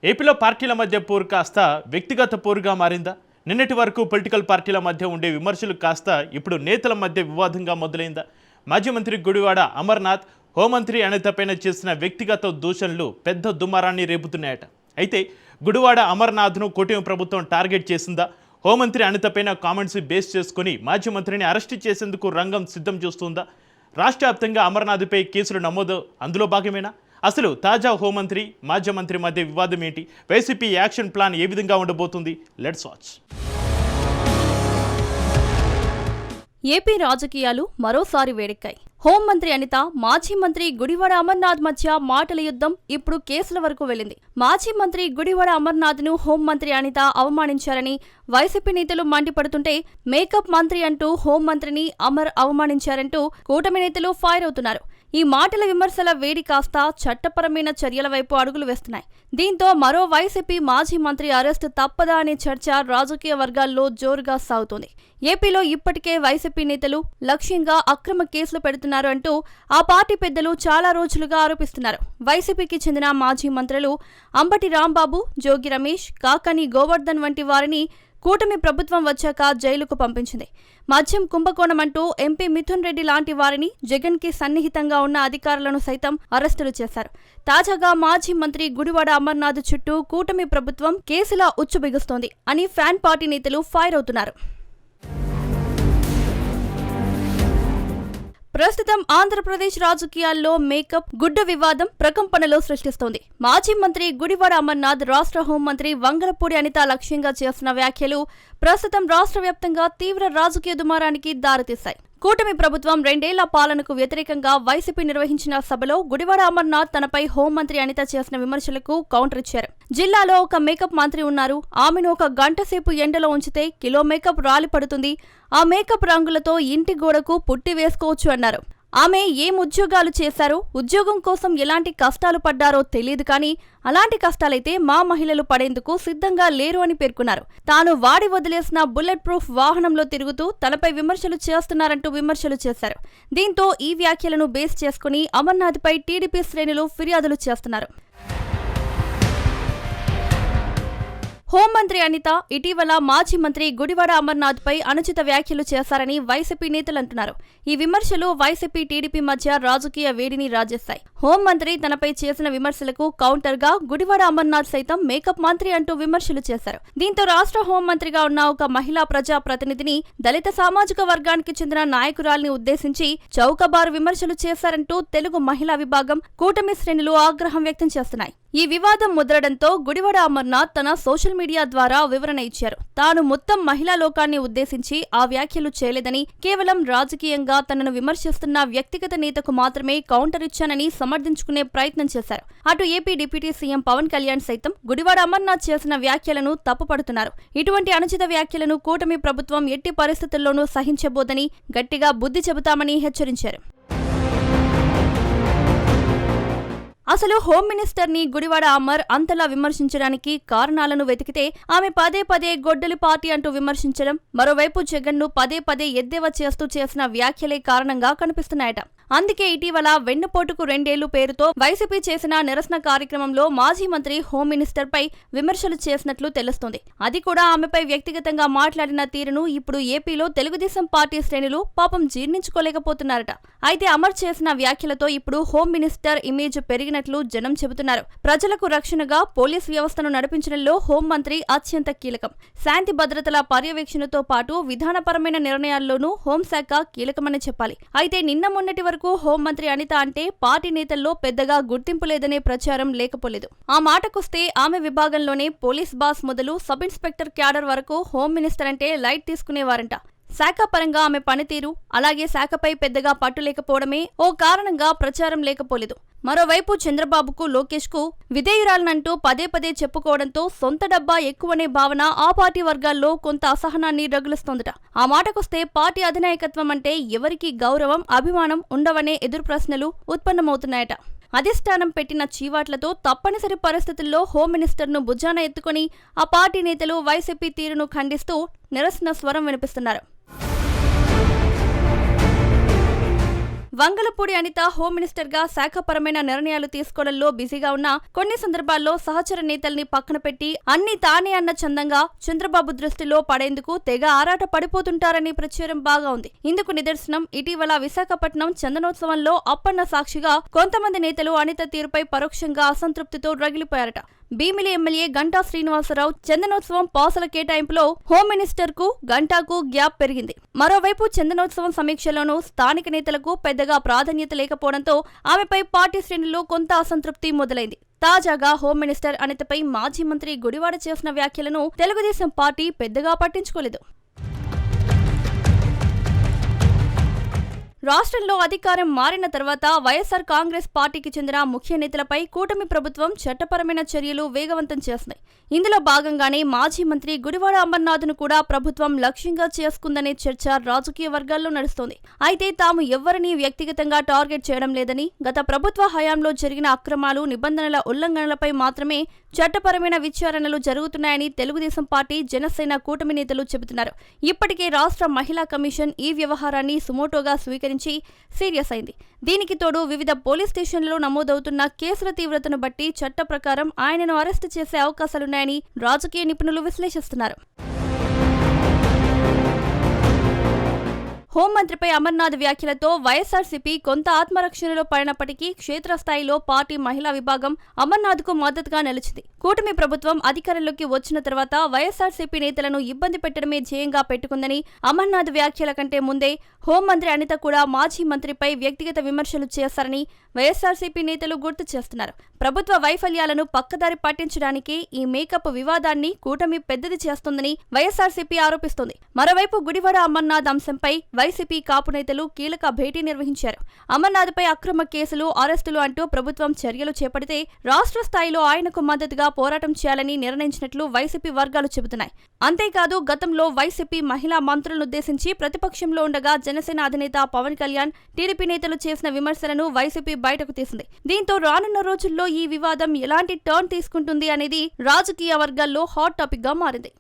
ఏపీలో పార్టీల మధ్య పోరు కాస్త వ్యక్తిగత పోరుగా మారిందా? నిన్నటి వరకు పొలిటికల్ పార్టీల మధ్య ఉండే విమర్శలు కాస్త ఇప్పుడు నేతల మధ్య వివాదంగా మొదలైందా? మాజీ మంత్రి గుడివాడ అమర్నాథ్ హోంమంత్రి అనితపైన చేసిన వ్యక్తిగత దూషణలు పెద్ద దుమారాన్ని రేపుతున్నాయట. అయితే గుడివాడ అమర్నాథ్ను కూటమి ప్రభుత్వం టార్గెట్ చేసిందా? హోంమంత్రి అనితపైన కామెంట్స్ బేస్ చేసుకుని మాజీ మంత్రిని అరెస్టు చేసేందుకు రంగం సిద్ధం చేస్తుందా? రాష్ట్ర వ్యాప్తంగా అమర్నాథ్పై కేసులు నమోదు అందులో భాగమేనా? అసలు తాజా హోంమంత్రి మాజీ మంత్రి మధ్య వివాదం ఏంటి? వైసీపీ యాక్షన్ ప్లాన్ ఏ విధంగా ఉండబోతుంది? Let's watch. ఏపీ రాజకీయాలు మరోసారి వేడెక్కాయి. హోంమంత్రి అనిత, మాజీ మంత్రి గుడివాడ అమర్నాథ్ మధ్య మాటల యుద్ధం ఇప్పుడు కేసుల వరకు వెళ్లింది. మాజీ మంత్రి గుడివాడ అమర్నాథ్ను హోంమంత్రి అనిత అవమానించారని వైసీపీ నేతలు మండిపడుతుంటే, మేకప్ మంత్రి అంటూ హోంమంత్రిని అమర్ అవమానించారంటూ కూటమి నేతలు ఫైర్ అవుతున్నారు. ఈ మాటల విమర్శల వేడి కాస్త చట్టపరమైన చర్యల వైపు అడుగులు వేస్తున్నాయి. దీంతో మరో వైసీపీ మాజీ మంత్రి అరెస్టు తప్పదా అనే చర్చ రాజకీయ వర్గాల్లో జోరుగా సాగుతోంది. ఏపీలో ఇప్పటికే వైసీపీ నేతలు లక్ష్యంగా అక్రమ కేసులు పెడుతున్నారు అంటూ ఆ పార్టీ పెద్దలు చాలా రోజులుగా ఆరోపిస్తున్నారు. వైసీపీకి చెందిన మాజీ మంత్రులు అంబటి రాంబాబు, జోగి రమేష్, కాకాని గోవర్ధన్ వంటి వారిని కూటమి ప్రభుత్వం వచ్చాక జైలుకు పంపించింది. మద్యం కుంభకోణం అంటూ ఎంపీ మిథున్ రెడ్డి లాంటి వారిని, జగన్ కి సన్నిహితంగా ఉన్న అధికారులను సైతం అరెస్టులు చేశారు. తాజాగా మాజీ మంత్రి గుడివాడ అమర్నాథ్ చుట్టూ కూటమి ప్రభుత్వం కేసులా ఉచ్చుబిగుస్తోంది అని ఫ్యాన్ పార్టీ నేతలు ఫైర్ అవుతున్నారు. ప్రస్తుతం ఆంధ్రప్రదేశ్ రాజకీయాల్లో మేకప్ గుడ్డ వివాదం ప్రకంపనలో సృష్టిస్తోంది. మాజీ మంత్రి గుడివాడ అమర్నాథ్ రాష్ట్ర హోంమంత్రి వంగలపూడి అనిత లక్ష్యంగా చేసిన వ్యాఖ్యలు ప్రస్తుతం రాష్ట్ర వ్యాప్తంగా తీవ్ర రాజకీయ దుమారానికి దారితీశాయి. కూటమి ప్రభుత్వం 2 ఏళ్ల పాలనకు వ్యతిరేకంగా వైసీపీ నిర్వహించిన సభలో గుడివాడ అమర్నాథ్ తనపై హోంమంత్రి అనిత చేసిన విమర్శలకు కౌంటర్ ఇచ్చారు. జిల్లాలో ఒక మేకప్ మంత్రి ఉన్నారు, ఆమెను ఒక గంట సేపు ఎండలో ఉంచితే కిలో మేకప్ రాలి పడుతుంది, ఆ మేకప్ రంగులతో ఇంటి గోడకు పుట్టి వేసుకోవచ్చు అన్నారు. ఆమె ఏం ఉద్యోగాలు చేశారో, ఉద్యోగం కోసం ఎలాంటి కష్టాలు పడ్డారో తెలియదు, కానీ అలాంటి కష్టాలైతే మా మహిళలు పడేందుకు సిద్ధంగా లేరు అని పేర్కొన్నారు. తాను వాడి వదిలేసిన బుల్లెట్ ప్రూఫ్ వాహనంలో తిరుగుతూ తనపై విమర్శలు చేస్తున్నారంటూ విమర్శలు చేశారు. దీంతో ఈ వ్యాఖ్యలను బేస్ చేసుకుని అమర్నాథ్పై టీడీపీ శ్రేణులు ఫిర్యాదులు చేస్తున్నారు. హోంమంత్రి అనిత ఇటీవల మాజీ మంత్రి గుడివాడ అమర్నాథ్పై అనుచిత వ్యాఖ్యలు చేశారని వైసీపీ నేతలు అంటున్నారు. ఈ విమర్శలు వైసీపీ టీడీపీ మధ్య రాజకీయ వేడిని రాజేస్తాయి. హోంమంత్రి తనపై చేసిన విమర్శలకు కౌంటర్గా గుడివాడ అమర్నాథ్ సైతం మేకప్ మంత్రి అంటూ విమర్శలు చేశారు. దీంతో రాష్ట్ర హోంమంత్రిగా ఉన్న ఒక మహిళా ప్రజా ప్రతినిధిని, దళిత సామాజిక వర్గానికి చెందిన నాయకురాల్ని ఉద్దేశించి చౌకబారు విమర్శలు చేశారంటూ తెలుగు మహిళా విభాగం, కూటమి శ్రేణులు ఆగ్రహం వ్యక్తం చేస్తున్నాయి. ఈ వివాదం ముదరడంతో గుడివాడ అమర్నాథ్ తన సోషల్ మీడియా ద్వారా వివరణ ఇచ్చారు. తాను మొత్తం మహిళా లోకాన్ని ఉద్దేశించి ఆ వ్యాఖ్యలు చేయలేదని, కేవలం రాజకీయంగా తనను విమర్శిస్తున్న వ్యక్తిగత నేతకు మాత్రమే కౌంటర్ ఇచ్చానని సమర్థించుకునే ప్రయత్నం చేశారు. అటు AP deputy CM Pawan Kalyan సైతం గుడివాడ అమర్నాథ్ చేసిన వ్యాఖ్యలను తప్పుపడుతున్నారు. ఇటువంటి అనుచిత వ్యాఖ్యలను కూటమి ప్రభుత్వం ఎట్టి పరిస్థితుల్లోనూ సహించబోదని, గట్టిగా బుద్ధి చెబుతామని హెచ్చరించారు. అసలు హోమ్ మినిస్టర్ ని గుడివాడ అమర్ అంతలా విమర్శించడానికి కారణాలను వెతికితే ఆమె పదే గొడ్డలి పార్టీ అంటూ విమర్శించడం, మరోవైపు జగన్ ను పదే ఎద్దేవా చేస్తూ చేసిన వ్యాఖ్యలే కారణంగా కనిపిస్తున్నాయట. అందుకే ఇటీవల వెన్నుపోటుకు 2 ఏళ్లు పేరుతో వైసీపీ చేసిన నిరసన కార్యక్రమంలో మాజీ మంత్రి హోమ్ మినిస్టర్ పై విమర్శలు చేసినట్లు తెలుస్తోంది. అది కూడా ఆమెపై వ్యక్తిగతంగా మాట్లాడిన తీరును ఇప్పుడు ఏపీలో తెలుగుదేశం పార్టీ శ్రేణులు పాపం జీర్ణించుకోలేకపోతున్నారట. అయితే అమర్ చేసిన వ్యాఖ్యలతో ఇప్పుడు హోమ్ మినిస్టర్ ఇమేజ్ పెరిగినట్లు జనం చెబుతున్నారు. ప్రజలకు రక్షణగా పోలీస్ వ్యవస్థను నడిపించడంలో హోంమంత్రి అత్యంత కీలకం. శాంతి భద్రతల పర్యవేక్షణతో పాటు విధానపరమైన నిర్ణయాల్లోనూ హోంశాఖ కీలకమని చెప్పాలి. అయితే నిన్న మొన్నటి వరకు హోంమంత్రి అనిత అంటే పార్టీ నేతల్లో పెద్దగా గుర్తింపు లేదనే ప్రచారం లేకపోలేదు. ఆ మాటకొస్తే ఆమె విభాగంలోనే పోలీస్ బాస్ మొదలు సబ్ ఇన్స్పెక్టర్ క్యాడర్ వరకు హోమ్ మినిస్టర్ అంటే లైట్ తీసుకునేవారంట. శాఖ పరంగా ఆమె పనితీరు, అలాగే శాఖపై పెద్దగా పట్టు లేకపోవడమే ఓ కారణంగా ప్రచారం లేకపోలేదు. మరోవైపు చంద్రబాబుకు, లోకేష్ కు విధేయురాలనంటూ పదే చెప్పుకోవడంతో సొంత డబ్బా ఎక్కువనే భావన ఆ పార్టీ వర్గాల్లో కొంత అసహనాన్ని రగులుస్తోందట. ఆ మాటకొస్తే పార్టీ అధినాయకత్వం అంటే ఎవరికి గౌరవం, అభిమానం ఉండవనే ఎదురు ప్రశ్నలు ఉత్పన్నమవుతున్నాయట. అధిష్టానం పెట్టిన చీవాట్లతో తప్పనిసరి పరిస్థితుల్లో హోమ్ మినిస్టర్ను భుజాన ఎత్తుకుని ఆ పార్టీ నేతలు వైసీపీ తీరును ఖండిస్తూ నిరసన స్వరం వినిపిస్తున్నారు. వంగలపూడి అనిత హోం మినిస్టర్ గా శాఖపరమైన నిర్ణయాలు తీసుకోవడంలో బిజీగా ఉన్నా కొన్ని సందర్భాల్లో సహచర నేతల్ని పక్కన పెట్టి అన్ని తానే అన్న చందంగా చంద్రబాబు దృష్టిలో పడేందుకు తెగ ఆరాట పడిపోతుంటారని ప్రచారం బాగా ఉంది. ఇందుకు నిదర్శనం ఇటీవల విశాఖపట్నం చందనోత్సవంలో అప్పన్న సాక్షిగా కొంతమంది నేతలు అనిత తీరుపై పరోక్షంగా అసంతృప్తితో రగిలిపోయారట. Bheemili MLA Ganta Srinivasarao Chandanotsavam పాసుల కేటాయింపులో home minister కు గంటాకు గ్యాప్ పెరిగింది. మరోవైపు చందనోత్సవం సమీక్షలోనూ స్థానిక నేతలకు పెద్దగా ప్రాధాన్యత లేకపోవడంతో ఆమెపై పార్టీ శ్రేణుల్లో కొంత అసంతృప్తి మొదలైంది. తాజాగా హోం మినిస్టర్ అనితపై మాజీ మంత్రి గుడివాడ చేసిన వ్యాఖ్యలను తెలుగుదేశం పార్టీ పెద్దగా పట్టించుకోలేదు. రాష్ట్రంలో అధికారం మారిన తర్వాత వైఎస్ఆర్ కాంగ్రెస్ పార్టీకి చెందిన ముఖ్య నేతలపై కూటమి ప్రభుత్వం చట్టపరమైన చర్యలు వేగవంతం చేస్తుంది. ఇందులో భాగంగానే మాజీ మంత్రి గుడివాడ అమర్నాథ్ను కూడా ప్రభుత్వం లక్ష్యంగా చేసుకుందనే చర్చ రాజకీయ వర్గాల్లో నడుస్తోంది. అయితే తాము ఎవ్వరినీ వ్యక్తిగతంగా టార్గెట్ చేయడం లేదని, గత ప్రభుత్వ హయాంలో జరిగిన అక్రమాలు, నిబంధనల ఉల్లంఘనలపై మాత్రమే చట్టపరమైన విచారణలు జరుగుతున్నాయని తెలుగుదేశం పార్టీ, జనసేన కూటమి నేతలు చెబుతున్నారు. ఇప్పటికే రాష్ట్ర మహిళా కమిషన్ ఈ వ్యవహారాన్ని సుమోటోగా స్వీకరించి సీరియస్ అయింది. దీనికి తోడు వివిధ పోలీస్ స్టేషన్లలో నమోదవుతున్న కేసుల తీవ్రతను బట్టి చట్ట ప్రకారం ఆయనను అరెస్టు చేసే అవకాశాలున్నాయని రాజకీయ నిపుణులు విశ్లేషిస్తున్నారు. హోంమంత్రిపై అమర్నాథ్ వ్యాఖ్యలతో వైఎస్ఆర్సీపీ కొంత ఆత్మరక్షణలో పడినప్పటికీ క్షేత్రస్థాయిలో పార్టీ మహిళా విభాగం అమర్నాథ్కు మద్దతుగా నిలిచింది. కూటమి ప్రభుత్వం అధికారంలోకి వచ్చిన తర్వాత వైఎస్ఆర్సీపీ నేతలను ఇబ్బంది పెట్టడమే ధ్యేయంగా పెట్టుకుందని అమర్నాథ్ వ్యాఖ్యల కంటే ముందే హోంమంత్రి అనిత కూడా మాజీ మంత్రిపై వ్యక్తిగత విమర్శలు చేశారని వైఎస్ఆర్సీపీ నేతలు గుర్తు చేస్తున్నారు. ప్రభుత్వ వైఫల్యాలను పక్కదారి పట్టించడానికే ఈ మేకప్ వివాదాన్ని కూటమి పెద్దది చేస్తోందని వైఎస్ఆర్సీపీ ఆరోపిస్తోంది. మరోవైపు గుడివాడ అమర్నాథ్ అంశంపై వైసీపీ కాపు నేతలు కీలక భేటీ నిర్వహించారు. అమర్నాథ్పై అక్రమ కేసులు, అరెస్టులు అంటూ ప్రభుత్వం చర్యలు చేపడితే రాష్ట్ర స్థాయిలో ఆయనకు మద్దతుగా పోరాటం చేయాలని నిర్ణయించినట్లు వైసీపీ వర్గాలు చెబుతున్నాయి. అంతేకాదు గతంలో వైసీపీ మహిళా మంత్రులనుద్దేశించి ప్రతిపక్షంలో ఉండగా జనసేన అధినేత పవన్ కళ్యాణ్, టీడీపీ నేతలు చేసిన విమర్శలను వైసీపీ బయటకు తీసింది. దీంతో రానున్న రోజుల్లో ఈ వివాదం ఎలాంటి టర్న్ తీసుకుంటుంది అనేది రాజకీయ వర్గాల్లో హాట్ టాపిక్ గా మారింది.